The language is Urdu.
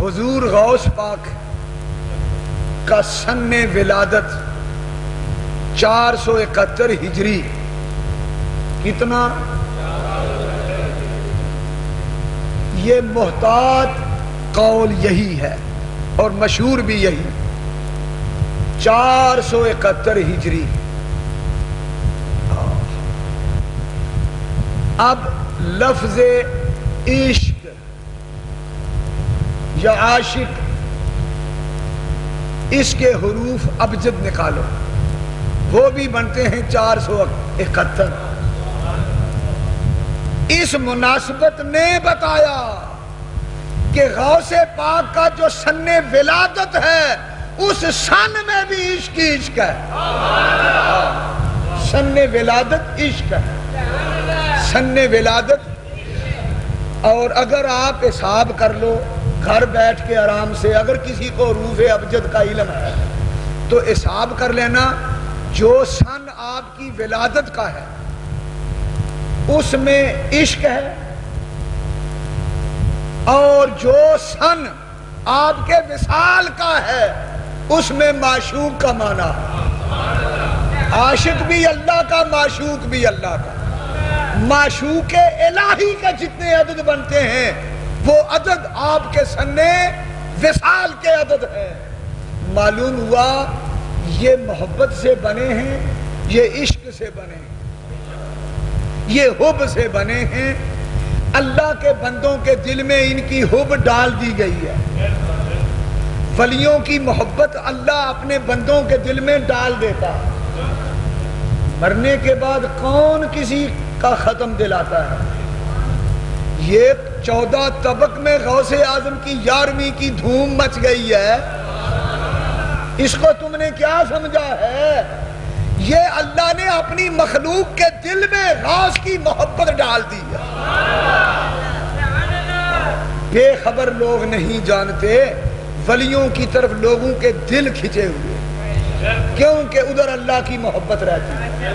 حضور غوث پاک کا سن ولادت 471 ہجری، کتنا؟ یہ محتاط قول یہی ہے اور مشہور بھی یہی، 471 ہجری۔ اب لفظ عشق یا عاشق، اس کے حروف ابجد نکالو، وہ بھی بنتے ہیں 471۔ اس مناسبت نے بتایا کہ غوث پاک کا جو سن ولادت ہے اس سن میں بھی عشق ہی عشق ہے۔ سن ولادت عشق ہے، سن ولادت۔ اور اگر آپ حساب کر لو گھر بیٹھ کے آرام سے، اگر کسی کو حروف ابجد کا علم ہے تو حساب کر لینا، جو سن آپ کی ولادت کا ہے اس میں عشق ہے، اور جو سن آپ کے وصال کا ہے اس میں معشوق کا معنی ہے۔ عاشق بھی اللہ کا، معشوق بھی اللہ کا۔ معشوق الہی کے جتنے عدد بنتے ہیں وہ عدد آپ کے سن وصال کے عدد ہیں۔ معلوم ہوا یہ محبت سے بنے ہیں، یہ عشق سے بنے ہیں، یہ حب سے بنے ہیں۔ اللہ کے بندوں کے دل میں ان کی حب ڈال دی گئی ہے۔ ولیوں کی محبت اللہ اپنے بندوں کے دل میں ڈال دیتا ہے۔ مرنے کے بعد کون کسی کا ختم دلاتا ہے؟ یہ 14 طبق میں غوث اعظم کی 11ویں کی دھوم مچ گئی ہے، اس کو تم نے کیا سمجھا ہے؟ یہ اللہ نے اپنی مخلوق کے دل میں غوث کی محبت ڈال دی ہے۔ بے خبر لوگ نہیں جانتے ولیوں کی طرف لوگوں کے دل کھچے ہوئے، کیونکہ ادھر اللہ کی محبت رہتی ہے۔